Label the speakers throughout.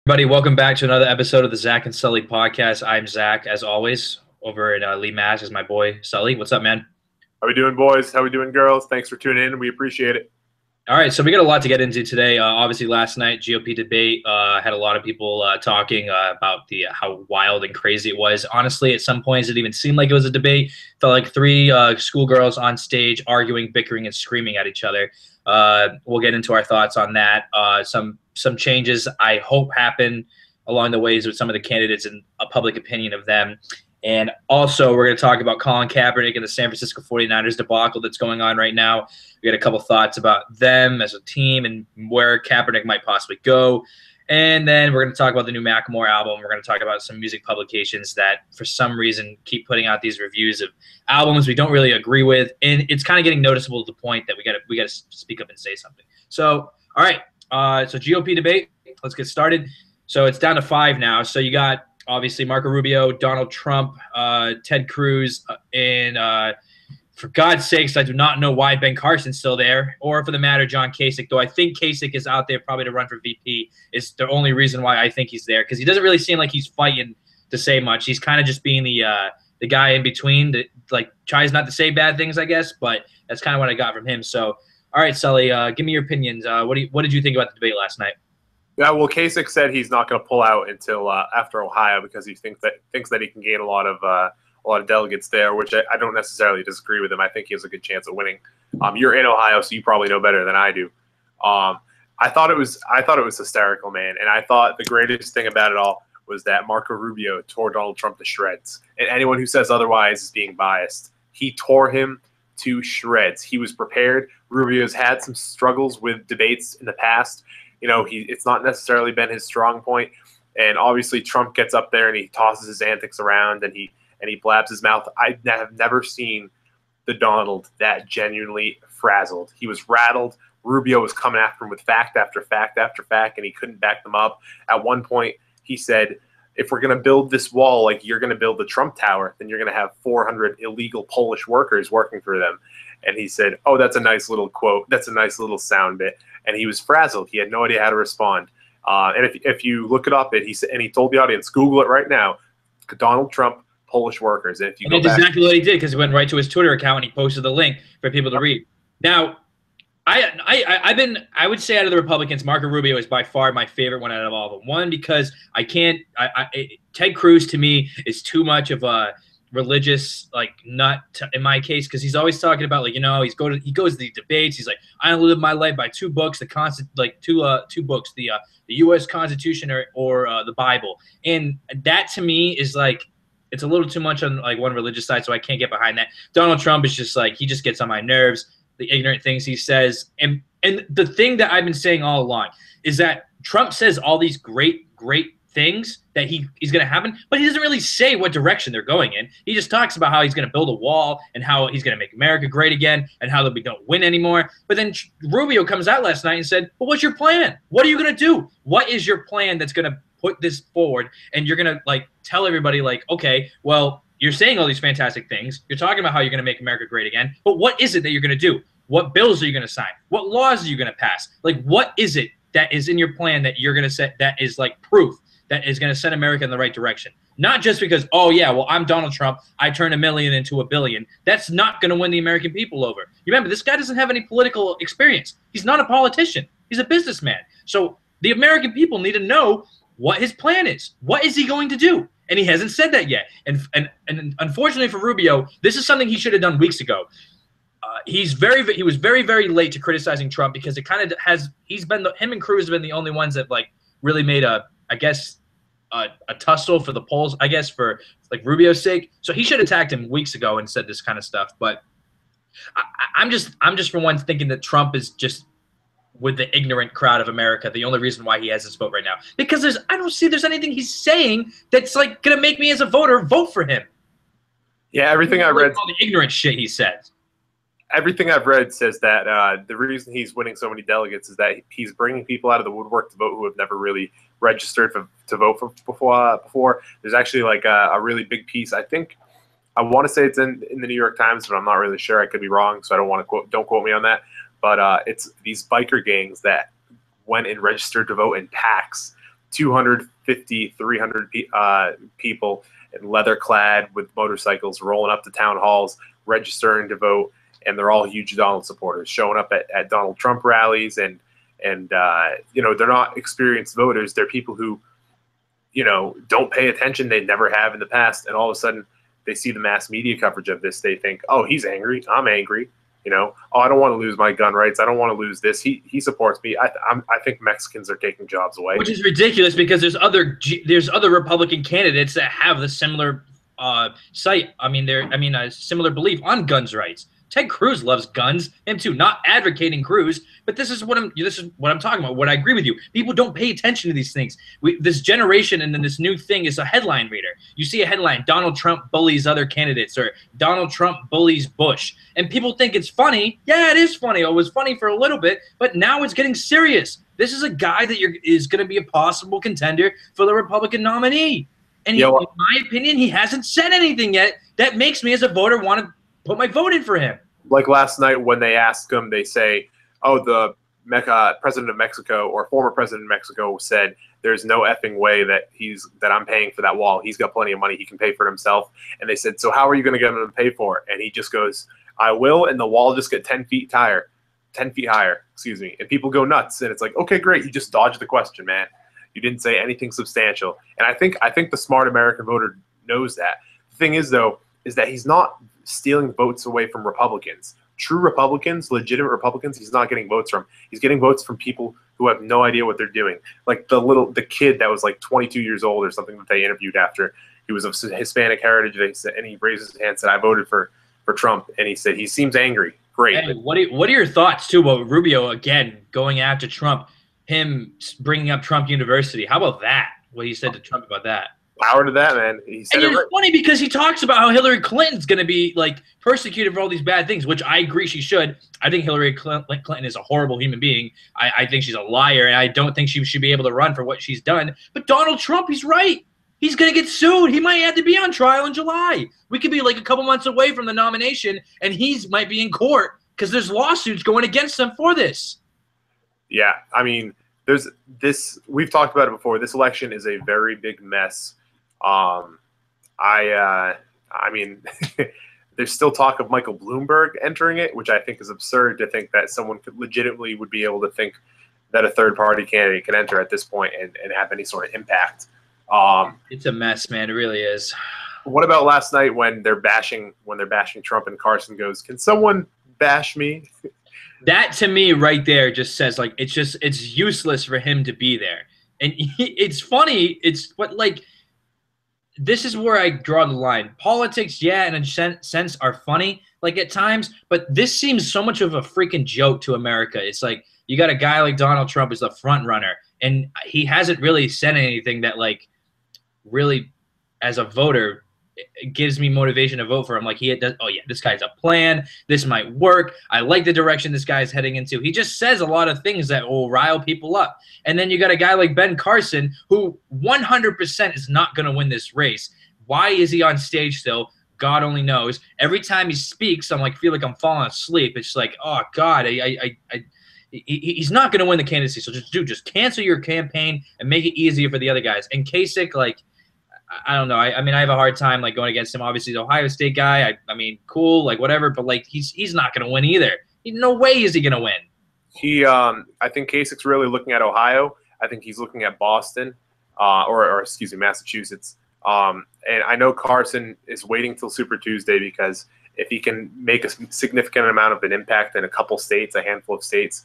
Speaker 1: Everybody, welcome back to another episode of the Zach and Sully podcast. I'm Zach, as always. Over in Lee, Mass is my boy Sully. What's up, man?
Speaker 2: How we doing, boys? How we doing, girls? Thanks for tuning in. We appreciate it.
Speaker 1: All right, so we got a lot to get into today. Obviously, last night GOP debate had a lot of people talking about how wild and crazy it was. Honestly, at some points, it didn't even seemed like it was a debate. Felt like three schoolgirls on stage arguing, bickering, and screaming at each other. We'll get into our thoughts on that. Some changes I hope happen along the ways with some of the candidates and a public opinion of them. And also, we're going to talk about Colin Kapernick and the San Francisco 49ers debacle that's going on right now. We got a couple thoughts about them as a team and where Kaepernick might possibly go. And then we're going to talk about the new Mackelmore album. We're going to talk about some music publications that, for some reason, keep putting out these reviews of albums we don't really agree with. And it's kind of getting noticeable to the point that we got to speak up and say something. So, all right. So GOP debate. Let's get started. So it's down to 5 now. So you got obviously Marco Rubio, Donald Trump, Ted Cruz, and for God's sakes, I do not know why Ben Carson's still there, or for the matter, John Kasich. Though I think Kasich is out there probably to run for VP. Is the only reason why I think he's there, because he doesn't really seem like he's fighting to say much. He's kind of just being the guy in between that tries not to say bad things, I guess. But that's kind of what I got from him. So. All right, Sully, give me your opinions. What did you think about the debate last night?
Speaker 2: Yeah, well, Kasich said he's not going to pull out until after Ohio because he thinks that he can gain a lot of delegates there, which I don't necessarily disagree with him. I think he has a good chance of winning. You're in Ohio, so you probably know better than I do. I thought it was hysterical, man, and I thought the greatest thing about it all was that Marco Rubio tore Donald Trump to shreds, and anyone who says otherwise is being biased. He tore him to shreds. He was prepared. Rubio's had some struggles with debates in the past. You know, it's not necessarily been his strong point. And obviously Trump gets up there and he tosses his antics around and he blabs his mouth. I have never seen the Donald that genuinely frazzled. He was rattled. Rubio was coming after him with fact after fact after fact, and he couldn't back them up. At one point, he said, if we're going to build this wall like you're going to build the Trump Tower, then you're going to have 400 illegal Polish workers working for them. And he said, oh, that's a nice little quote. That's a nice little sound bit. And he was frazzled. He had no idea how to respond. And if you look it up, he told the audience, Google it right now, Donald Trump, Polish workers. And if you
Speaker 1: go back, exactly what he did, because he went right to his Twitter account and he posted the link for people to read. Now, I would say out of the Republicans, Marco Rubio is by far my favorite one out of all of them. One, because Ted Cruz to me is too much of a religious nut in my case, because he's always talking about he goes to these debates. He's like, I only live my life by two books, two books, the U.S. Constitution or the Bible, and that to me is it's a little too much on one religious side, so I can't get behind that. Donald Trump is just he just gets on my nerves. The ignorant things he says. And the thing that I've been saying all along is that Trump says all these great things that he's going to happen, but he doesn't really say what direction they're going in. He just talks about how he's going to build a wall and how he's going to make America great again and how we don't win anymore. But then Rubio comes out last night and said, well, what's your plan? What are you going to do? What is your plan that's going to put this forward? And you're going to tell everybody okay, well, you're saying all these fantastic things. You're talking about how you're going to make America great again. But what is it that you're going to do? What bills are you going to sign? What laws are you going to pass? What is it that is in your plan that you're going to set that is proof that is going to send America in the right direction? Not just because, oh, yeah, well, I'm Donald Trump. I turned $1 million into $1 billion. That's not going to win the American people over. You remember, this guy doesn't have any political experience. He's not a politician. He's a businessman. So the American people need to know what his plan is. What is he going to do? And he hasn't said that yet. And unfortunately for Rubio, this is something he should have done weeks ago. He was very, very late to criticizing Trump, because it kind of him and Cruz have been the only ones that really made a tussle for the polls, I guess, for Rubio's sake. So he should have attacked him weeks ago and said this kind of stuff. But I'm just for one thinking that Trump is just, with the ignorant crowd of America, the only reason why he has his vote right now, because I don't see there's anything he's saying that's gonna make me as a voter vote for him.
Speaker 2: Yeah, everything I read,
Speaker 1: all the ignorant shit he says.
Speaker 2: Everything I've read says that the reason he's winning so many delegates is that he's bringing people out of the woodwork to vote who have never really registered to vote for before. There's actually a really big piece. I want to say it's in the New York Times, but I'm not really sure. I could be wrong, so I don't quote me on that. But it's these biker gangs that went and registered to vote in packs 250, 300 people in leather clad with motorcycles rolling up to town halls, registering to vote, and they're all huge Donald supporters, showing up at Donald Trump rallies, and you know, they're not experienced voters. They're people who, you know, don't pay attention. They never have in the past, and all of a sudden they see the mass media coverage of this. They think, oh, he's angry. I'm angry. You know, oh, I don't want to lose my gun rights. I don't want to lose this. He supports me. I think Mexicans are taking jobs away,
Speaker 1: which is ridiculous because there's other Republican candidates that have the similar a similar belief on guns rights. Ted Cruz loves guns, him too. Not advocating Cruz, but this is what I'm talking about. What I agree with you. People don't pay attention to these things. This generation and then this new thing is a headline reader. You see a headline: Donald Trump bullies other candidates, or Donald Trump bullies Bush, and people think it's funny. Yeah, it is funny. It was funny for a little bit, but now it's getting serious. This is a guy that is going to be a possible contender for the Republican nominee, and in my opinion, he hasn't said anything yet that makes me, as a voter, want to put my vote in for him.
Speaker 2: Like last night when they asked him, they say, oh, the president of Mexico or former president of Mexico said there's no effing way that I'm paying for that wall. He's got plenty of money. He can pay for it himself. And they said, so how are you going to get him to pay for it? And he just goes, I will. And the wall just get 10 feet higher, excuse me. And people go nuts. And it's like, okay, great. You just dodged the question, man. You didn't say anything substantial. And I think the smart American voter knows that. The thing is, though, is that he's not stealing votes away from Republicans. True Republicans, legitimate Republicans, he's not getting votes from. He's getting votes from people who have no idea what they're doing. Like the kid that was like 22 years old or something that they interviewed after he was of Hispanic heritage, and he raised his hand and said, I voted for Trump. And he said, he seems angry. Great.
Speaker 1: Hey, what are your thoughts, too, about Rubio, again, going after Trump, him bringing up Trump University? How about that, what he said to Trump about that?
Speaker 2: Power to that, man. He said
Speaker 1: and it's funny because he talks about how Hillary Clinton's going to be like persecuted for all these bad things, which I agree she should. I think Hillary Clinton is a horrible human being. I think she's a liar, and I don't think she should be able to run for what she's done. But Donald Trump, he's right. He's going to get sued. He might have to be on trial in July. We could be like a couple months away from the nomination, and might be in court because there's lawsuits going against him for this.
Speaker 2: Yeah, I mean, there's this. We've talked about it before. This election is a very big mess. I mean, there's still talk of Michael Bloomberg entering it, which I think is absurd to think that someone legitimately would be able to think that a third-party candidate can enter at this point and have any sort of impact.
Speaker 1: It's a mess, man. It really is.
Speaker 2: What about last night when they're bashing Trump and Carson goes, "Can someone bash me?"
Speaker 1: That to me right there just says like it's useless for him to be there. And it's funny. This is where I draw the line. Politics, yeah, in a sense, are funny, like at times, but this seems so much of a freaking joke to America. It's like you got a guy like Donald Trump as the front runner, and he hasn't really said anything that, like, really, as a voter, it gives me motivation to vote for him. Like, oh yeah, this guy's a plan. This might work. I like the direction this guy's heading into. He just says a lot of things that will rile people up. And then you got a guy like Ben Carson, who 100% is not going to win this race. Why is he on stage still? God only knows. Every time he speaks, I'm like, feel like I'm falling asleep. It's like, oh God, he's not going to win the candidacy. So just cancel your campaign and make it easier for the other guys. And Kasich, like, I don't know. I mean, I have a hard time like going against him. Obviously, the Ohio State guy. I mean, cool, like whatever. But like, he's not going to win either. No way is he going to win.
Speaker 2: I think Kasich's really looking at Ohio. I think he's looking at Boston, or excuse me, Massachusetts. And I know Carson is waiting till Super Tuesday because if he can make a significant amount of an impact in a couple states, a handful of states,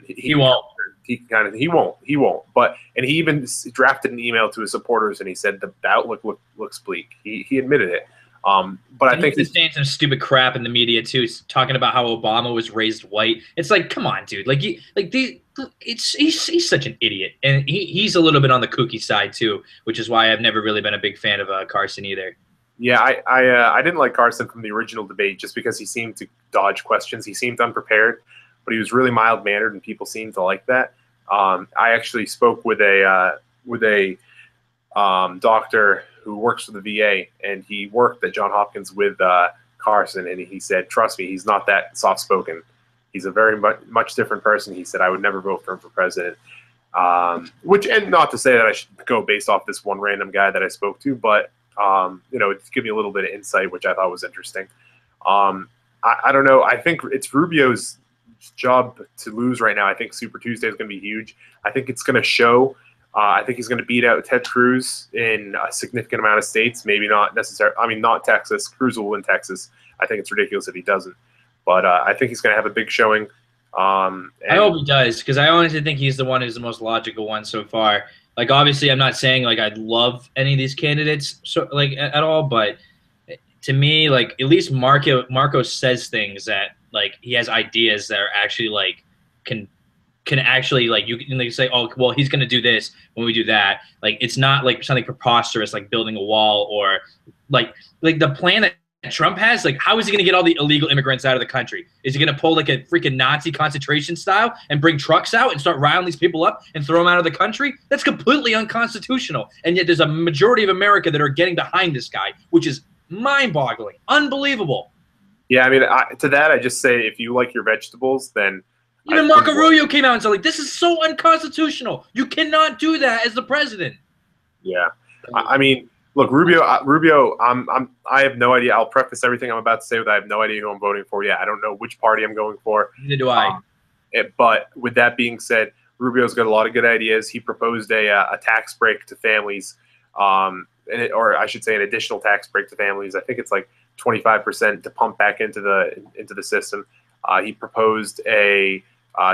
Speaker 2: he won't. He won't. But he even drafted an email to his supporters and he said the outlook looks bleak. He admitted it. But I think
Speaker 1: he's saying some stupid crap in the media too, talking about how Obama was raised white. It's like, come on, dude. He's such an idiot, and he's a little bit on the kooky side too, which is why I've never really been a big fan of Carson either.
Speaker 2: Yeah, I didn't like Carson from the original debate just because he seemed to dodge questions. He seemed unprepared, but he was really mild-mannered, and people seemed to like that. I actually spoke with a doctor who works for the VA, and he worked at Johns Hopkins with Carson, and he said, trust me, he's not that soft-spoken. He's a very much different person. He said, I would never vote for him for president. Which, and not to say that I should go based off this one random guy that I spoke to, but it's giving me a little bit of insight, which I thought was interesting. I don't know. I think it's Rubio's job to lose right now. I think Super Tuesday is going to be huge. I think it's going to show. I think he's going to beat out Ted Cruz in a significant amount of states. Maybe not necessarily. I mean, not Texas. Cruz will win Texas. I think it's ridiculous if he doesn't. But I think he's going to have a big showing.
Speaker 1: I hope he does, because I honestly think he's the one who's the most logical one so far. Like, obviously, I'm not saying like I'd love any of these candidates at all, but to me, like, at least Marco says things that like he has ideas that are actually like can actually like you can say, oh well, he's gonna do this when we do that. Like, it's not like something preposterous like building a wall or like the plan that Trump has. Like, how is he going to get all the illegal immigrants out of the country? Is he going to pull like a freaking Nazi concentration style and bring trucks out and start riling these people up and throw them out of the country? That's completely unconstitutional. And yet there's a majority of America that are getting behind this guy, which is mind-boggling, unbelievable.
Speaker 2: Yeah, I mean, to that, I just say if you like your vegetables, then
Speaker 1: even Marco Rubio came out and said, like, this is so unconstitutional. You cannot do that as the president.
Speaker 2: Yeah, I mean, look, Rubio. I have no idea. I'll preface everything I'm about to say with I have no idea who I'm voting for yet. I don't know which party I'm going for.
Speaker 1: Neither do I.
Speaker 2: But with that being said, Rubio's got a lot of good ideas. He proposed a tax break to families, or I should say, an additional tax break to families. I think it's like 25% to pump back into the system. He proposed a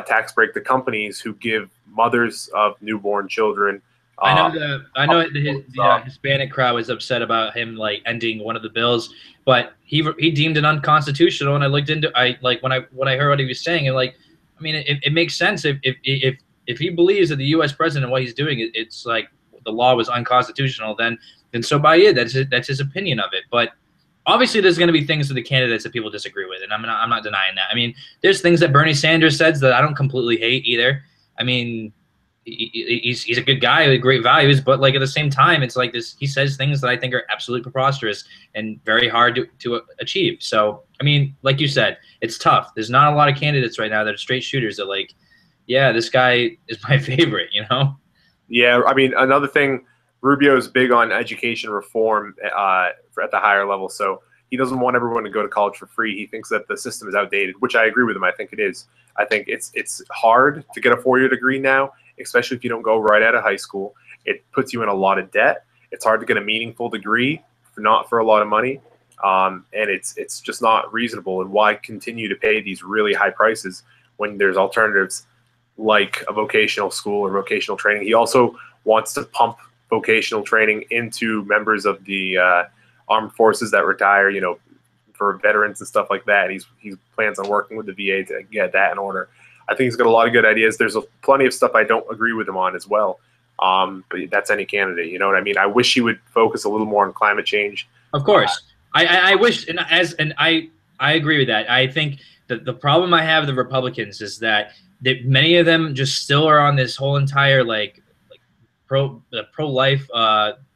Speaker 2: tax break to companies who give mothers of newborn children.
Speaker 1: I know the Hispanic crowd was upset about him like ending one of the bills, but he deemed it unconstitutional. And I looked into when I heard what he was saying, and like, I mean, it makes sense if he believes that the U.S. president, what he's doing, it's like the law was unconstitutional. Then so be it. That's his opinion of it. But obviously, there's going to be things with the candidates that people disagree with, and I'm not denying that. I mean, there's things that Bernie Sanders says that I don't completely hate either. I mean, he's a good guy with great values, but like at the same time, it's like this. He says things that I think are absolutely preposterous and very hard to achieve. So, I mean, like you said, it's tough. There's not a lot of candidates right now that are straight shooters that like, yeah, this guy is my favorite. You know? Yeah,
Speaker 2: I mean, another thing, Rubio's big on education reform at the higher level. So he doesn't want everyone to go to college for free. He thinks that the system is outdated, which I agree with him. I think it is. I think it's hard to get a 4-year degree now, especially if you don't go right out of high school. It puts you in a lot of debt. It's hard to get a meaningful degree, not for a lot of money, and it's just not reasonable. And why continue to pay these really high prices when there's alternatives like a vocational school or vocational training? He also wants to pump vocational training into members of the armed forces that retire, for veterans and stuff like that. He plans on working with the VA to get that in order. I think he's got a lot of good ideas. There's plenty of stuff I don't agree with him on as well. But that's any candidate, you know what I mean? I wish he would focus a little more on climate change.
Speaker 1: Of course. I wish, and I agree with that. I think that the problem I have with the Republicans is that many of them just still are on this whole entire pro-life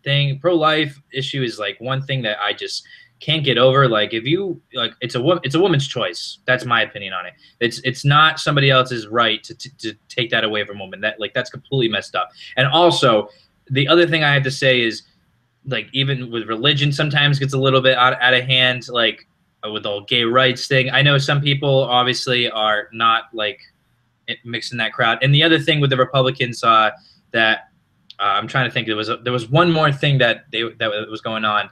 Speaker 1: thing. Pro-life issue is like one thing that I just can't get over. Like, if you like, it's a woman's choice. That's my opinion on it. It's not somebody else's right to take that away from a woman. That's completely messed up. And also, the other thing I have to say is, like, even with religion, sometimes gets a little bit out of hand. Like with the whole gay rights thing. I know some people obviously are not like mixed in that crowd. And the other thing with the Republicans that I'm trying to think, there was one more thing that was going on.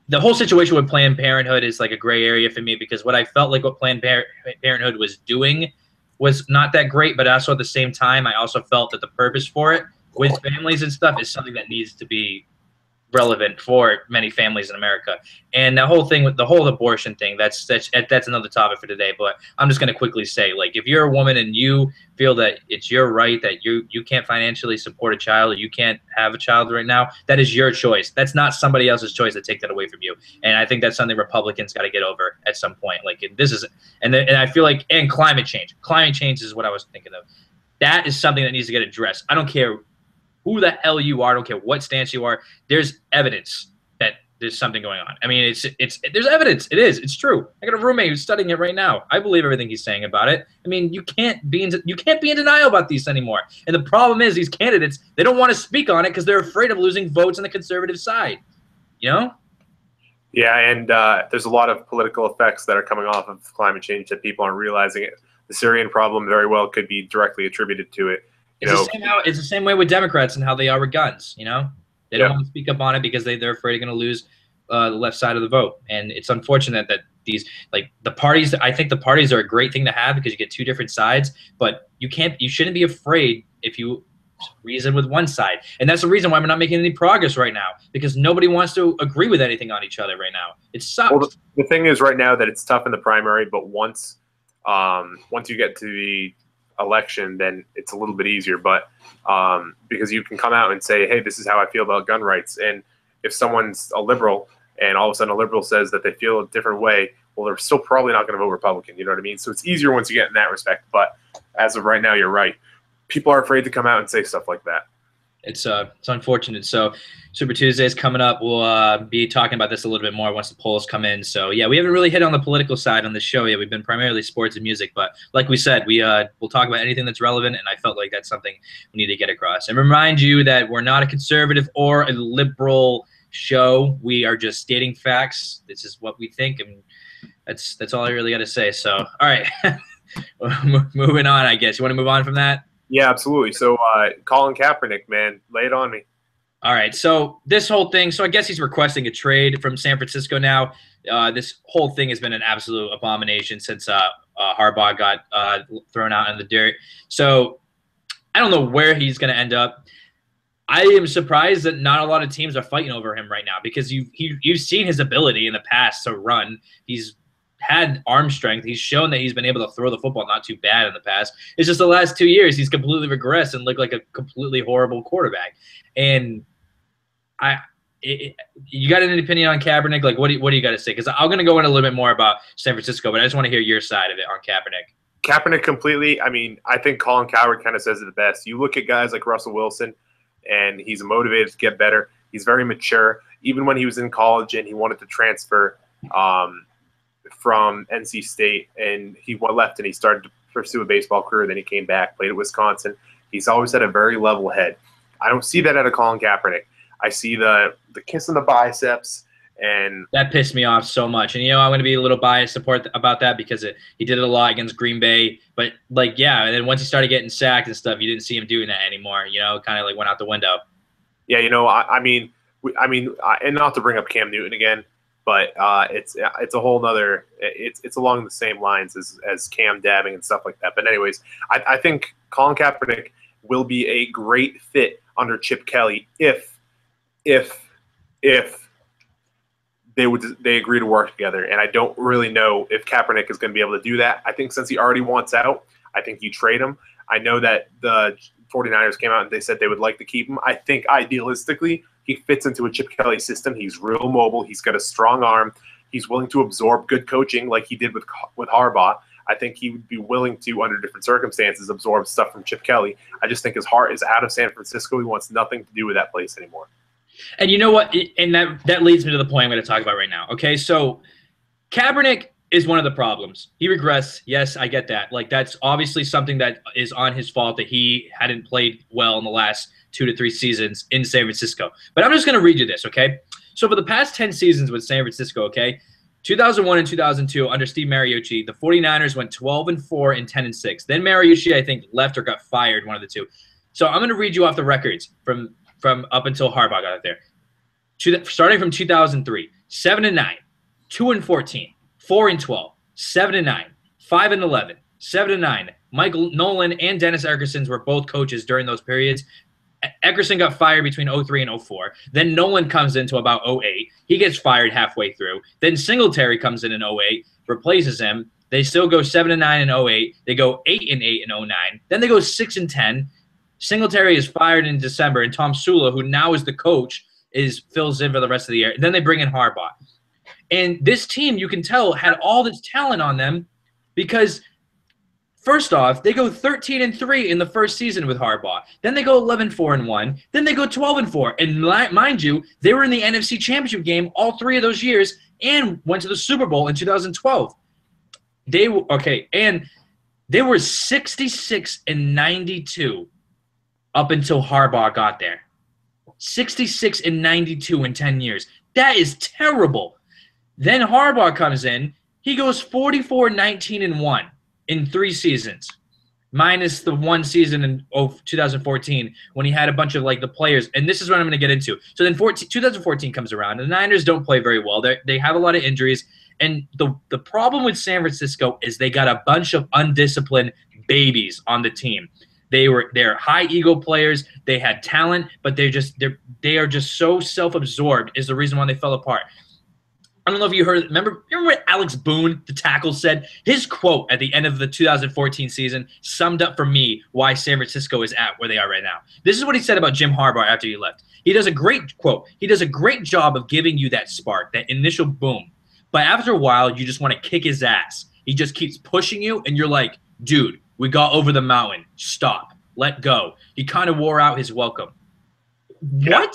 Speaker 1: The whole situation with Planned Parenthood is like a gray area for me, because what I felt like what Planned Parenthood was doing was not that great, but also at the same time, I also felt that the purpose for it with families and stuff is something that needs to be relevant for many families in America. And the whole thing with the whole abortion thing, that's another topic for today. But I'm just going to quickly say, like, if you're a woman and you feel that it's your right that you can't financially support a child, or you can't have a child right now, that is your choice. That's not somebody else's choice to take that away from you. And I think that's something Republicans got to get over at some point. Like, this is, and I feel like, and climate change is what I was thinking of. That is something that needs to get addressed. I don't care who the hell you are. I don't care what stance you are. There's evidence that there's something going on. I mean, there's evidence. It's true. I got a roommate who's studying it right now. I believe everything he's saying about it. I mean, you can't be in denial about these anymore. And the problem is these candidates, they don't want to speak on it because they're afraid of losing votes on the conservative side. You know?
Speaker 2: Yeah, and there's a lot of political effects that are coming off of climate change that people aren't realizing it. The Syrian problem very well could be directly attributed to it.
Speaker 1: It's the same way with Democrats and how they are with guns, you know? They don't want to speak up on it because they're afraid they're going to lose the left side of the vote. And it's unfortunate that these, like, the parties, I think the parties are a great thing to have because you get two different sides, but you shouldn't be afraid if you reason with one side. And that's the reason why we're not making any progress right now, because nobody wants to agree with anything on each other right now. It sucks.
Speaker 2: Well, the thing is right now that it's tough in the primary, but once you get to the election, then it's a little bit easier. But because you can come out and say, hey, this is how I feel about gun rights. And if someone's a liberal and all of a sudden a liberal says that they feel a different way, well, they're still probably not going to vote Republican. You know what I mean? So it's easier once you get in that respect. But as of right now, you're right. People are afraid to come out and say stuff like that.
Speaker 1: It's unfortunate. So Super Tuesday is coming up. We'll be talking about this a little bit more once the polls come in. So yeah, we haven't really hit on the political side on the show yet. We've been primarily sports and music, but like we said, we'll talk about anything that's relevant, and I felt like that's something we need to get across. And remind you that we're not a conservative or a liberal show. We are just stating facts. This is what we think, and that's all I really got to say. So all right, moving on. I guess you want to move on from that.
Speaker 2: Yeah, absolutely. So Colin Kaepernick, man, lay it on me.
Speaker 1: All right, so this whole thing, so I guess he's requesting a trade from San Francisco now. This whole thing has been an absolute abomination since Harbaugh got thrown out in the dirt. So I don't know where he's going to end up. I am surprised that not a lot of teams are fighting over him right now because you've seen his ability in the past to run. He's had arm strength. He's shown that he's been able to throw the football not too bad in the past. It's just the last 2 years he's completely regressed and looked like a completely horrible quarterback. And you got any opinion on Kaepernick? Like, what do you got to say? Because I'm going to go in a little bit more about San Francisco, but I just want to hear your side of it on Kaepernick.
Speaker 2: Kaepernick completely. I mean, I think Colin Cowherd kind of says it the best. You look at guys like Russell Wilson, and he's motivated to get better. He's very mature. Even when he was in college and he wanted to transfer from NC State, and he left and he started to pursue a baseball career. Then he came back, played at Wisconsin. He's always had a very level head. I don't see that out of Colin Kaepernick. I see the kiss in the biceps, and
Speaker 1: that pissed me off so much. And I'm going to be a little biased about that because he did it a lot against Green Bay. But and then once he started getting sacked and stuff, you didn't see him doing that anymore. Kind of like went out the window.
Speaker 2: Yeah, I mean, and not to bring up Cam Newton again. But it's a whole nother. It's along the same lines as Cam dabbing and stuff like that. But anyways, I think Colin Kaepernick will be a great fit under Chip Kelly if they agree to work together. And I don't really know if Kaepernick is going to be able to do that. I think since he already wants out, I think you trade him. I know that the 49ers came out and they said they would like to keep him. I think idealistically, he fits into a Chip Kelly system. He's real mobile. He's got a strong arm. He's willing to absorb good coaching like he did with Harbaugh. I think he would be willing to, under different circumstances, absorb stuff from Chip Kelly. I just think his heart is out of San Francisco. He wants nothing to do with that place anymore.
Speaker 1: And you know what? And that leads me to the point I'm going to talk about right now. Okay, so Kaepernick is one of the problems. He regressed. Yes, I get that. Like, that's obviously something that is on his fault that he hadn't played well in the last 2 to 3 seasons in San Francisco. But I'm just going to read you this, okay? So for the past 10 seasons with San Francisco, okay, 2001 and 2002 under Steve Mariucci, the 49ers went 12-4 and 10-6. Then Mariucci, I think, left or got fired, one of the two. So I'm going to read you off the records from up until Harbaugh got out there. Starting from 2003, 7-9, 2-14, 4-12, 7-9, 5-11, 7-9. Michael Nolan and Dennis Eckerson were both coaches during those periods. Eckerson got fired between 03 and 04. Then Nolan comes into about 08. He gets fired halfway through. Then Singletary comes in 08, replaces him. They still go 7-9 in 08. They go 8-8 in 09. Then they go 6-10. Singletary is fired in December, and Tom Sula, who now is the coach, fills in for the rest of the year. And then they bring in Harbaugh. And this team, you can tell, had all this talent on them because First off, they go 13-3 in the first season with Harbaugh. Then they go 11-4-1. Then they go 12-4. And mind you, they were in the NFC Championship game all 3 of those years and went to the Super Bowl in 2012. And they were 66-92 up until Harbaugh got there. 66-92 in 10 years. That is terrible. Then Harbaugh comes in. He goes 44-19-1 in 3 seasons, minus the 1 season in 2014 when he had a bunch of the players. And this is what I'm going to get into. So then 2014 comes around, and the Niners don't play very well. They have a lot of injuries. And the problem with San Francisco is they got a bunch of undisciplined babies on the team. They're high ego players. They had talent, but they are just so self-absorbed is the reason why they fell apart. I don't know if you heard. Remember what Alex Boone, the tackle, said? His quote at the end of the 2014 season summed up for me why San Francisco is at where they are right now. This is what he said about Jim Harbaugh after he left. He does a great quote. He does a great job of giving you that spark, that initial boom. But after a while, you just want to kick his ass. He just keeps pushing you, and you're like, dude, we got over the mountain. Stop. Let go. He kind of wore out his welcome.
Speaker 2: Yeah.
Speaker 1: What?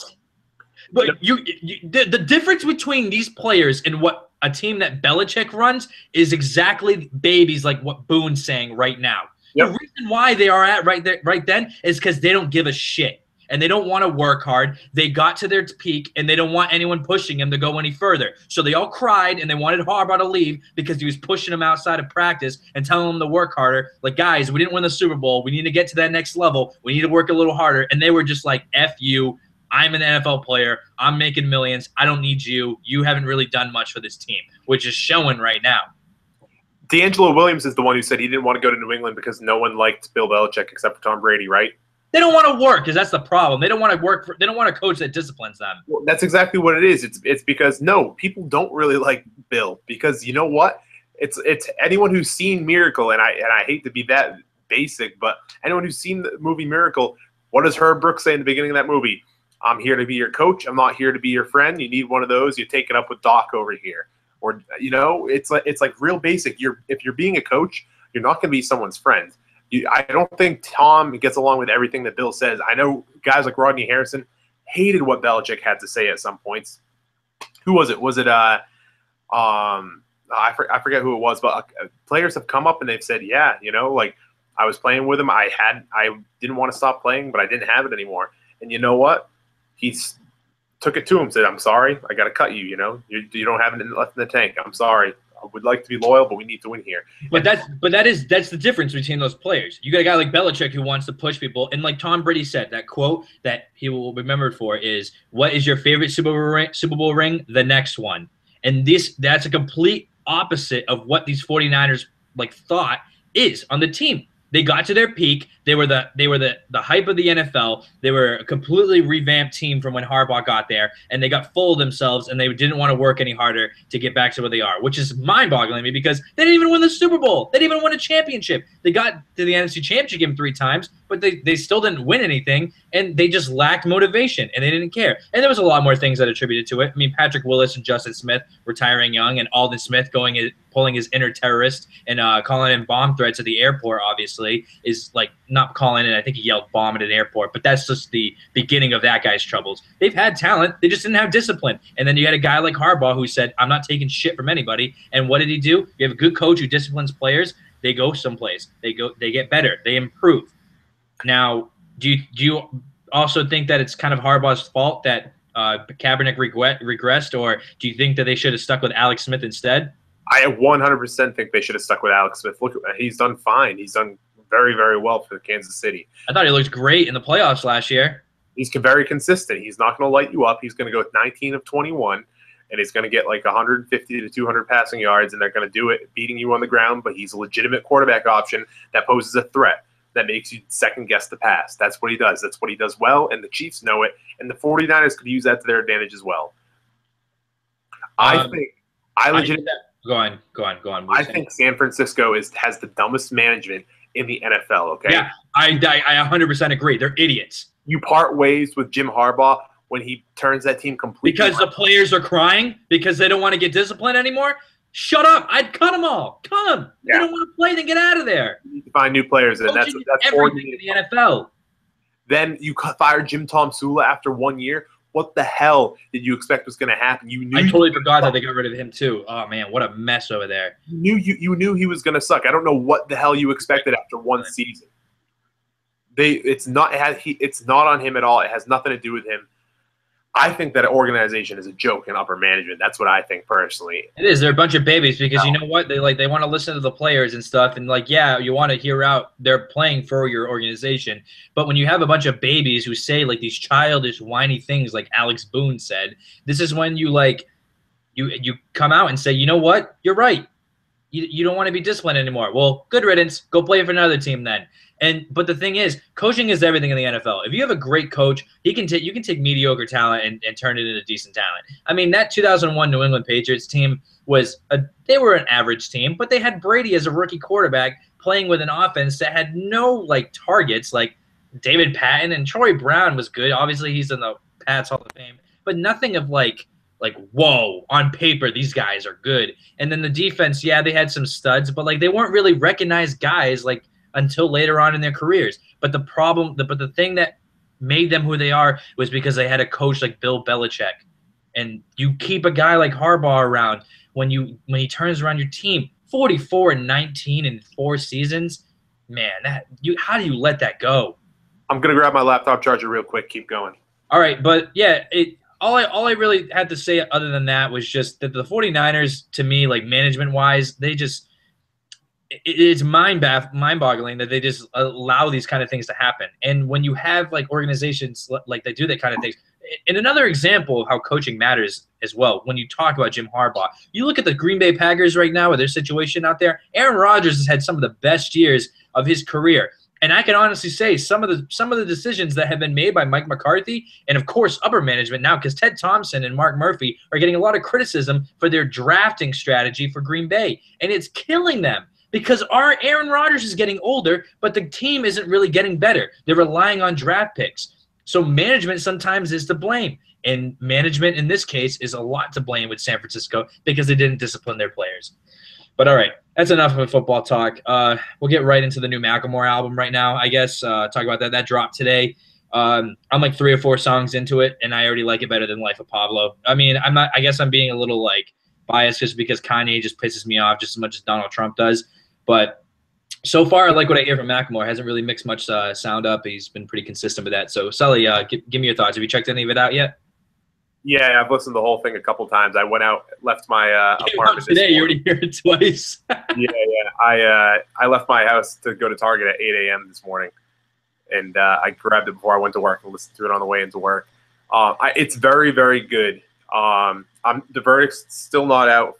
Speaker 1: But the difference between these players and what a team that Belichick runs is exactly babies like what Boone's saying right now. Yep. The reason why they are at right then is because they don't give a shit. And they don't want to work hard. They got to their peak, and they don't want anyone pushing them to go any further. So they all cried, and they wanted Harbaugh to leave because he was pushing them outside of practice and telling them to work harder. Like, guys, we didn't win the Super Bowl. We need to get to that next level. We need to work a little harder. And they were just like, F you. I'm an NFL player. I'm making millions. I don't need you. You haven't really done much for this team, which is showing right now.
Speaker 2: D'Angelo Williams is the one who said he didn't want to go to New England because no one liked Bill Belichick except for Tom Brady, right?
Speaker 1: They don't want to work, because that's the problem. They don't want to work. They don't want a coach that disciplines them.
Speaker 2: Well, that's exactly what it is. It's because people don't really like Bill, because you know what? It's anyone who's seen Miracle, and I hate to be that basic, but anyone who's seen the movie Miracle, what does Herb Brooks say in the beginning of that movie? I'm here to be your coach. I'm not here to be your friend. You need one of those. You take it up with Doc over here. Or it's like real basic. If you're being a coach, you're not going to be someone's friend. I don't think Tom gets along with everything that Bill says. I know guys like Rodney Harrison hated what Belichick had to say at some points. Who was it? Was it I forget who it was, but players have come up and they've said, yeah, like I was playing with him. I didn't want to stop playing, but I didn't have it anymore. And you know what? He took it to him, said, I'm sorry, I got to cut you. You don't have it left in the tank. I'm sorry. I would like to be loyal, but we need to win here.
Speaker 1: But that's the difference between those players. You got a guy like Belichick who wants to push people, and like Tom Brady said, that quote that he will be remembered for is, "What is your favorite Super Bowl ring? The next one." And that's a complete opposite of what these 49ers thought is on the team. They got to their peak. They were the hype of the NFL. They were a completely revamped team from when Harbaugh got there, and they got full of themselves, and they didn't want to work any harder to get back to where they are, which is mind-boggling to me because they didn't even win the Super Bowl. They didn't even win a championship. They got to the NFC Championship game 3 times, but they still didn't win anything, and they just lacked motivation, and they didn't care. And there was a lot more things that attributed to it. I mean, Patrick Willis and Justin Smith retiring young, and Alden Smith pulling his inner terrorist and calling in bomb threats at the airport, obviously, is not calling in. I think he yelled bomb at an airport, but that's just the beginning of that guy's troubles. They've had talent. They just didn't have discipline. And then you had a guy like Harbaugh who said, I'm not taking shit from anybody. And what did he do? You have a good coach who disciplines players. They go someplace. They get better. They improve. Now, do you also think that it's kind of Harbaugh's fault that Kaepernick regressed, or do you think that they should have stuck with Alex Smith instead?
Speaker 2: I 100% think they should have stuck with Alex Smith. Look, he's done fine. He's done very, very well for Kansas City. I
Speaker 1: thought he looked great in the playoffs last year.
Speaker 2: He's very consistent. He's not going to light you up. He's going to go with 19 of 21, and he's going to get 150 to 200 passing yards, and they're going to do it beating you on the ground, but he's a legitimate quarterback option that poses a threat that makes you second-guess the pass. That's what he does. That's what he does well, and the Chiefs know it, and the 49ers could use that to their advantage as well. Go on. I think San Francisco has the dumbest management in the NFL, okay?
Speaker 1: Yeah, I 100% agree. They're idiots.
Speaker 2: You part ways with Jim Harbaugh when he turns that team completely
Speaker 1: because the players are crying because they don't want to get disciplined anymore. Shut up! I'd cut them all. Cut them. If
Speaker 2: Yeah.
Speaker 1: they don't want to play, then get out of there.
Speaker 2: You need to find new players, and that's
Speaker 1: everything in the NFL.
Speaker 2: Then you fired Jim Tom Sula after 1 year. What the hell did you expect was going to happen?
Speaker 1: I totally forgot that they got rid of him too. Oh man, what a mess over there.
Speaker 2: You knew he was going to suck. I don't know what the hell you expected after one season. It's not on him at all. It has nothing to do with him. I think that organization is a joke in upper management. That's what I think personally.
Speaker 1: It is. They're a bunch of babies because you know what? They want to listen to the players and stuff, and yeah, you want to hear out they're playing for your organization. But when you have a bunch of babies who say these childish, whiny things like Alex Boone said, this is when you you come out and say, you know what? You're right. You don't want to be disciplined anymore. Well, good riddance. Go play for another team then. But the thing is, coaching is everything in the NFL. If you have a great coach, you can take mediocre talent and turn it into decent talent. I mean, that 2001 New England Patriots team they were an average team, but they had Brady as a rookie quarterback playing with an offense that had no targets. Like David Patton and Troy Brown was good. Obviously, he's in the Pats Hall of Fame, but nothing of whoa, on paper these guys are good. And then the defense, yeah, they had some studs, but they weren't really recognized guys until later on in their careers. But the thing that made them who they are was because they had a coach like Bill Belichick. And you keep a guy like Harbaugh around when he turns around your team 44-19 in 4 seasons, man, how do you let that go?
Speaker 2: I'm gonna grab my laptop charger real quick. Keep going.
Speaker 1: All right, but yeah, all I really had to say other than that was just that the 49ers, to me, management-wise, it's mind-boggling that they just allow these kind of things to happen. And when you have organizations they do that kind of things, and another example of how coaching matters as well, when you talk about Jim Harbaugh, you look at the Green Bay Packers right now with their situation out there. Aaron Rodgers has had some of the best years of his career. And I can honestly say some of the decisions that have been made by Mike McCarthy and, of course, upper management now, because Ted Thompson and Mark Murphy are getting a lot of criticism for their drafting strategy for Green Bay. And it's killing them because our Aaron Rodgers is getting older, but the team isn't really getting better. They're relying on draft picks. So management sometimes is to blame. And management in this case is a lot to blame with San Francisco because they didn't discipline their players. But all right, that's enough of a football talk. We'll get right into the new Mackelmore album right now, I guess. Talk about that. That dropped today. I'm 3 or 4 songs into it, and I already like it better than Life of Pablo. I mean, I guess I'm being a little biased just because Kanye just pisses me off just as much as Donald Trump does. But so far, I like what I hear from Mackelmore. Hasn't really mixed much sound up. He's been pretty consistent with that. So, Sully, give me your thoughts. Have you checked any of it out yet?
Speaker 2: Yeah, I've listened to the whole thing a couple times. I went out, left my apartment
Speaker 1: today. You already heard it twice.
Speaker 2: Yeah. I left my house to go to Target at 8 a.m. this morning, and I grabbed it before I went to work and listened to it on the way into work. It's very, very good. The verdict's still not out.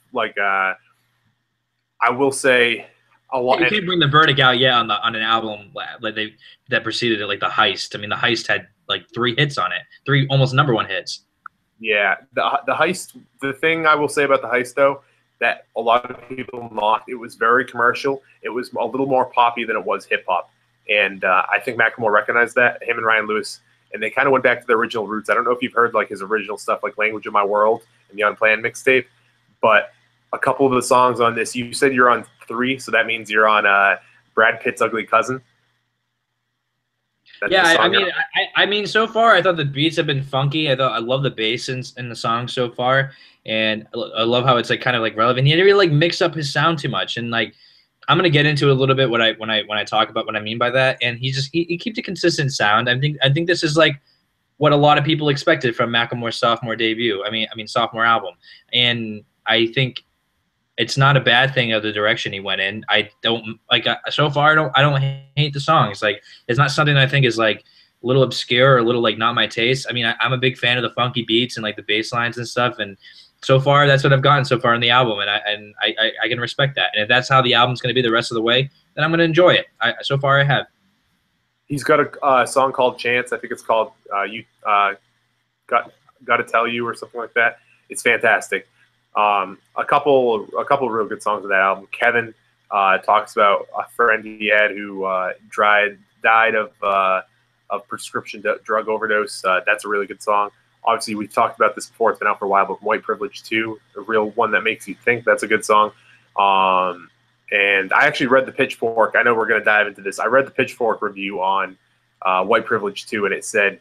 Speaker 2: I will say a lot.
Speaker 1: You can't bring the verdict out yet on an album that preceded it, like The Heist. I mean, The Heist had 3 hits on it, 3 almost #1 hits.
Speaker 2: Yeah, the Heist. The thing I will say about The Heist, though, that a lot of people mocked, it was very commercial. It was a little more poppy than it was hip hop, and I think Mackelmore recognized that. Him and Ryan Lewis, and they kind of went back to their original roots. I don't know if you've heard his original stuff, like "Language of My World" and the Unplanned mixtape, but a couple of the songs on this, you said you're on 3, so that means you're on Brad Pitt's Ugly Cousin.
Speaker 1: Yeah, I mean, so far I thought the beats have been funky. I love the bass in the song so far, and I love how it's kind of relevant. He didn't really mix up his sound too much, and I'm gonna get into it a little bit when I talk about what I mean by that. And he keeps a consistent sound. I think this is what a lot of people expected from Mackelmore's sophomore debut. I mean sophomore album, and I think it's not a bad thing of the direction he went in. I don't so far. I don't hate the songs. It's not something that I think is a little obscure or a little not my taste. I mean, I'm a big fan of the funky beats and the bass lines and stuff. And so far, that's what I've gotten so far in the album, and I can respect that. And if that's how the album's going to be the rest of the way, then I'm going to enjoy it. So far, I have. He's
Speaker 2: got a song called "Chance." I think it's called "You Got to Tell You" or something like that. It's fantastic. A couple real good songs of that album. Kevin talks about a friend he had who died of prescription drug overdose. That's a really good song. Obviously, we've talked about this before. It's been out for a while, but White Privilege 2, a real one that makes you think. That's a good song. And I actually read the Pitchfork. I know we're going to dive into this. I read the Pitchfork review on White Privilege 2, and it said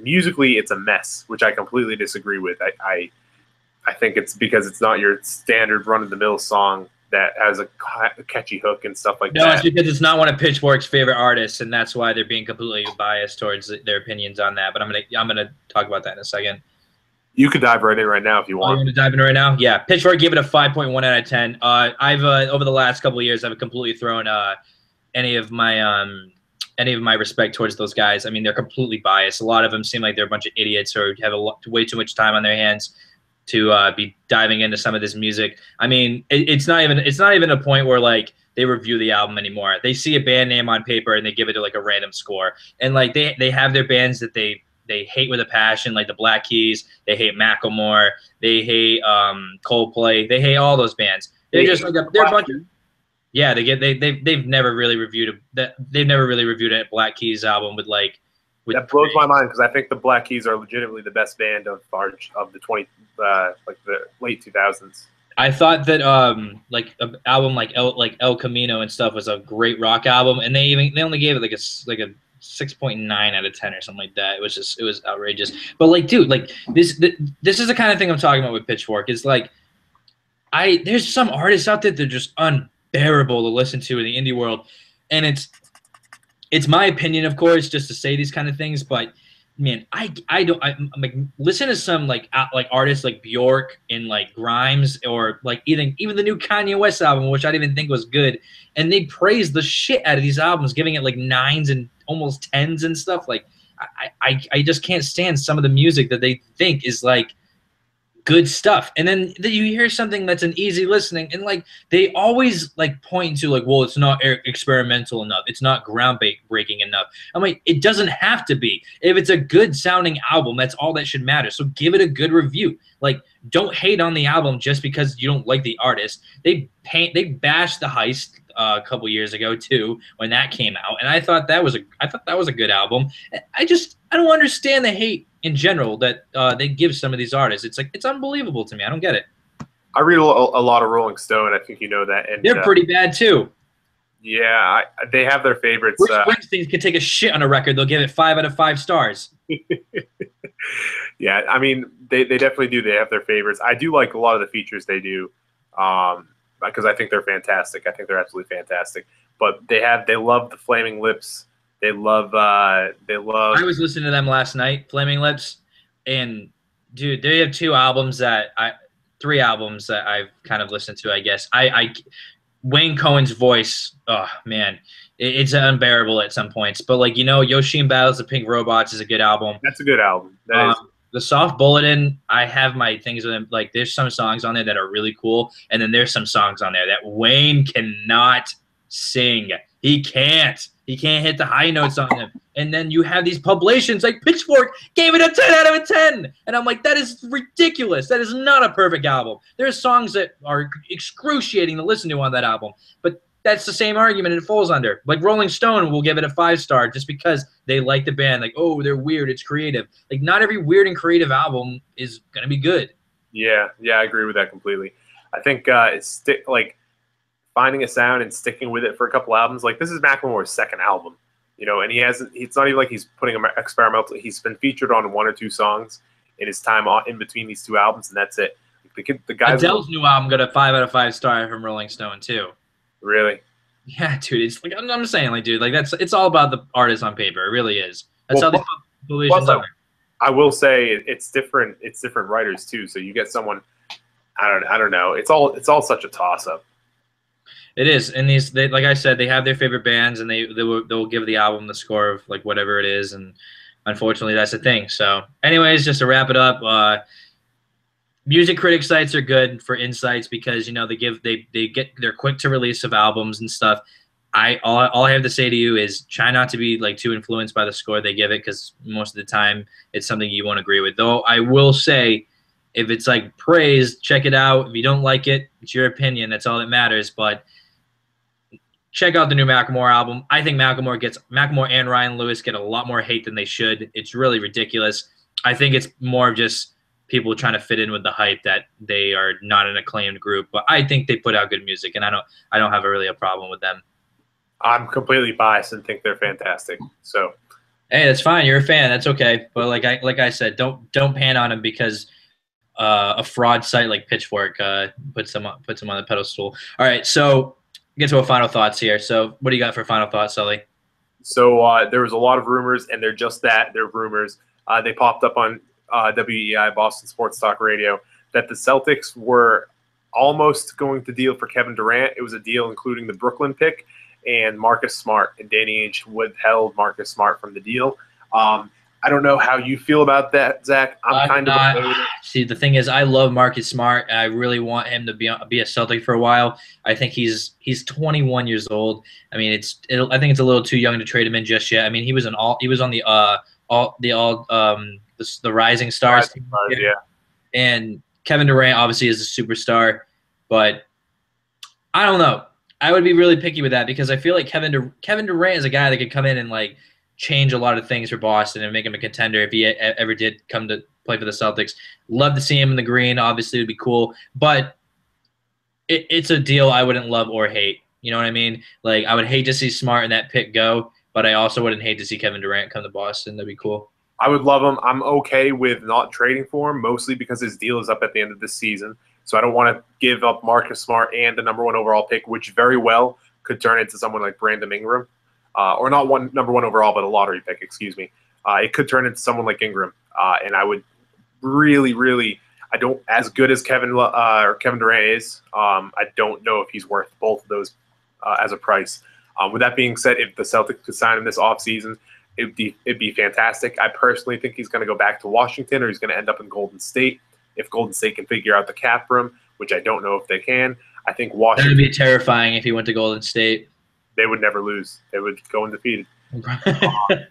Speaker 2: musically it's a mess, which I completely disagree with. I think it's because it's not your standard run-of-the-mill song that has a catchy hook and stuff like that.
Speaker 1: No, it's because it's not one of Pitchfork's favorite artists, and that's why they're being completely biased towards their opinions on that. But I'm gonna talk about that in a second.
Speaker 2: You could dive right in right now if you want.
Speaker 1: You want to dive in right now? Yeah, Pitchfork gave it a 5.1 out of 10. I've over the last couple of years, I've completely thrown any of my respect towards those guys. I mean, they're completely biased. A lot of them seem like they're a bunch of idiots or have way too much time on their hands to be diving into some of this music. I mean, it's not even a point where like they review the album anymore. They see a band name on paper and they give it like a random score. And like they have their bands that they hate with a passion, like the Black Keys. They hate Mackelmore. They hate Coldplay. They hate all those bands. They're just like they're a bunch of they've never really reviewed a Black Keys album with like.
Speaker 2: That blows my mind because I think the Black Keys are legitimately the best band of the the late 2000s.
Speaker 1: I thought that like an album like El Camino and stuff was a great rock album, and they only gave it like a 6.9 out of 10 or something like that. It was outrageous. But like, dude, like this is the kind of thing I'm talking about with Pitchfork. Is like there's some artists out there that are just unbearable to listen to in the indie world, and it's my opinion, of course, just to say these kind of things, but man, I'm like listen to some like artists like Bjork and like Grimes or like even the new Kanye West album, which I didn't even think was good, and they praise the shit out of these albums, giving it like 9s and almost 10s and stuff. Like I just can't stand some of the music that they think is like good stuff, and then you hear something that's an easy listening, and like they always like point to like, well, it's not experimental enough, it's not groundbreaking enough. I'm like, it doesn't have to be. If it's a good sounding album, that's all that should matter. So give it a good review. Like, don't hate on the album just because you don't like the artist. They bashed The Heist a couple years ago too when that came out, and I thought that was a good album. I don't understand the hate in general that they give some of these artists. It's like, it's unbelievable to me. I don't get it.
Speaker 2: I read a lot of Rolling Stone. I think you know that. And
Speaker 1: they're pretty bad too.
Speaker 2: Yeah, they have their favorites.
Speaker 1: Bruce Springsteen could take a shit on a record. They'll give it 5 out of 5 stars.
Speaker 2: Yeah, I mean, they definitely do. They have their favorites. I do like a lot of the features they do because I think they're fantastic. I think they're absolutely fantastic. But they love the Flaming Lips. They love. I
Speaker 1: was listening to them last night, Flaming Lips, and dude, they have 3 albums that I've kind of listened to. I guess Wayne Cohen's voice, oh man, it's unbearable at some points. But like, Yoshim Battles the Pink Robots is a good album.
Speaker 2: That's a good album. That is.
Speaker 1: The Soft Bulletin, I have my things with him. Like, there's some songs on there that are really cool, and then there's some songs on there that Wayne cannot sing. He can't hit the high notes on them. And then you have these publications like Pitchfork gave it a 10 out of 10. And I'm like, that is ridiculous. That is not a perfect album. There are songs that are excruciating to listen to on that album. But that's the same argument it falls under. Like Rolling Stone will give it a 5-star just because they like the band. Like, oh, they're weird. It's creative. Like, not every weird and creative album is going to be good. Yeah, I agree with that completely. I think finding a sound and sticking with it for a couple albums. Like, this is Macklemore's second album, and it's not even like he's putting experimental. He's been featured on 1 or 2 songs in his time in between these 2 albums, and that's it. The guys. Adele's new album got a 5 out of 5 star from Rolling Stone too. Really? Yeah, dude. It's like, I'm saying, like, dude, like it's all about the artist on paper. It really is. That's how they put publications on there. I will say it's different. It's different writers too. So you get someone. I don't know. It's all such a toss up. It is, and like I said, they have their favorite bands, and they'll give the album the score of like whatever it is, and unfortunately, that's the thing. So, anyways, just to wrap it up, music critic sites are good for insights because they're quick to release of albums and stuff. All I have to say to you is try not to be like too influenced by the score they give it, because most of the time it's something you won't agree with. Though I will say, if it's like praise, check it out. If you don't like it, it's your opinion. That's all that matters. But check out the new Mackelmore album. I think Mackelmore and Ryan Lewis get a lot more hate than they should. It's really ridiculous. I think it's more of just people trying to fit in with the hype that they are not an acclaimed group. But I think they put out good music, and I don't have a problem with them.
Speaker 2: I'm completely biased and think ththey're fantastic. So,
Speaker 1: hey, that's fine. You're a fan. That's okay. But like I said, don't pan on them because a fraud site like Pitchfork puts them on the pedestal. All right, so get to our final thoughts here. So what do you got for final thoughts, Sully?
Speaker 2: So there was a lot of rumors, and they're just that. They're rumors. They popped up on WEI, Boston Sports Talk Radio, that the Celtics were almost going to deal for Kevin Durant. It was a deal including the Brooklyn pick and Marcus Smart, and Danny Ainge withheld Marcus Smart from the deal. I don't know how you feel about that, Zach. I'm kind of
Speaker 1: see. The thing is, I love Marcus Smart. I really want him to be a Celtic for a while. I think he's 21 years old. I mean, I think it's a little too young to trade him in just yet. I mean, he was on the Rising Stars team.
Speaker 2: Yeah.
Speaker 1: And Kevin Durant obviously is a superstar, but I don't know. I would be really picky with that because I feel like Kevin Durant is a guy that could come in and like change a lot of things for Boston and make him a contender if he ever did come to play for the Celtics. Love to see him in the green. Obviously, it would be cool, but it's a deal I wouldn't love or hate. You know what I mean? Like, I would hate to see Smart and that pick go, but I also wouldn't hate to see Kevin Durant come to Boston. That'd be cool.
Speaker 2: I would love him. I'm okay with not trading for him, mostly because his deal is up at the end of this season. So I don't want to give up Marcus Smart and the #1 overall pick, which very well could turn into someone like Brandon Ingram. Or not #1 overall, but a lottery pick, excuse me. It could turn into someone like Ingram. And I would really, I don't, as good as Kevin Durant is, I don't know if he's worth both of those as a price. With that being said, if the Celtics could sign him this offseason, it'd be fantastic. I personally think he's going to go back to Washington or he's going to end up in Golden State. If Golden State can figure out the cap room, which I don't know if they can, I think Washington.
Speaker 1: That would be terrifying if he went to Golden State.
Speaker 2: They would never lose. They would go undefeated.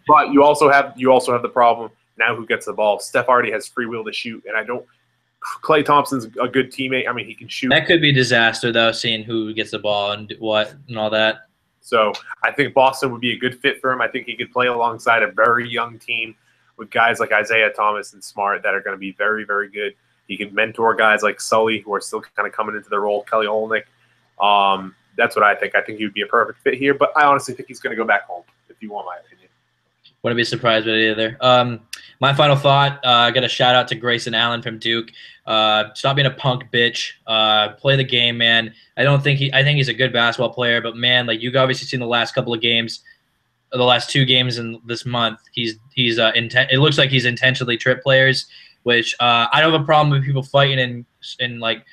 Speaker 2: But you also have the problem now. Who gets the ball? Steph already has free will to shoot, and I don't. Klay Thompson's a good teammate. I mean, he can shoot.
Speaker 1: That could be a disaster, though, seeing who gets the ball and what and all that.
Speaker 2: So I think Boston would be a good fit for him. I think he could play alongside a very young team with guys like Isaiah Thomas and Smart that are going to be very, very good. He can mentor guys like Sully, who are still kind of coming into their role, Kelly Olynyk. That's what I think. I think he would be a perfect fit here, but I honestly think he's going to go back home, if you want my opinion.
Speaker 1: Wouldn't be surprised with it either. My final thought, I got a shout out to Grayson Allen from Duke. Stop being a punk bitch. Play the game, man. I think he's a good basketball player, but man, like you've obviously seen the last couple of games, the last 2 games in this month. It looks like he's intentionally tripped players, which I don't have a problem with people fighting and like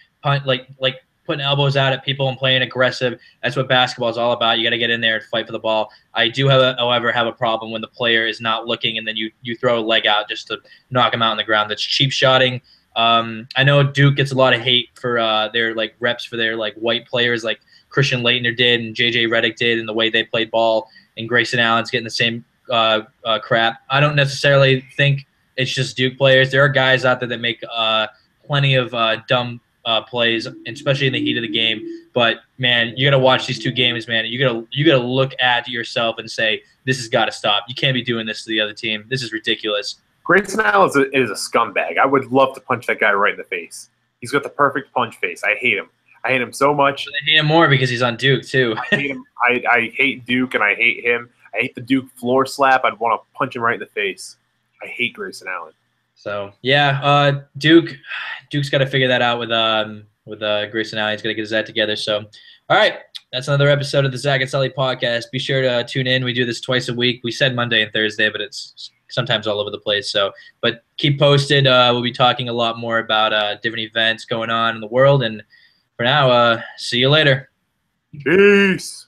Speaker 1: putting elbows out at people and playing aggressive. That's what basketball is all about. You got to get in there and fight for the ball. I do, however, have a problem when the player is not looking and then you throw a leg out just to knock him out on the ground. That's cheap shotting. I know Duke gets a lot of hate for their like reps for their like white players like Christian Laettner did and JJ Redick did and the way they played ball, and Grayson Allen's getting the same crap. I don't necessarily think it's just Duke players. There are guys out there that make plenty of dumb plays, especially in the heat of the game. But man, you got to watch these 2 games, man. You got to look at yourself and say, this has got to stop. You can't be doing this to the other team. This is ridiculous.
Speaker 2: Grayson Allen is a scumbag. I would love to punch that guy right in the face. He's got the perfect punch face. I hate him. I hate him so much.
Speaker 1: I hate him more because he's on Duke too.
Speaker 2: I hate him. I hate Duke and I hate him. I hate the Duke floor slap. I'd want to punch him right in the face. I hate Grayson Allen.
Speaker 1: So yeah, Duke's got to figure that out with Grayson Allen. He's got to get his act together. So, all right, that's another episode of the Zach and Sully podcast. Be sure to tune in. We do this twice a week. We said Monday and Thursday, but it's sometimes all over the place. So, but keep posted. We'll be talking a lot more about different events going on in the world. And for now, see you later.
Speaker 2: Peace.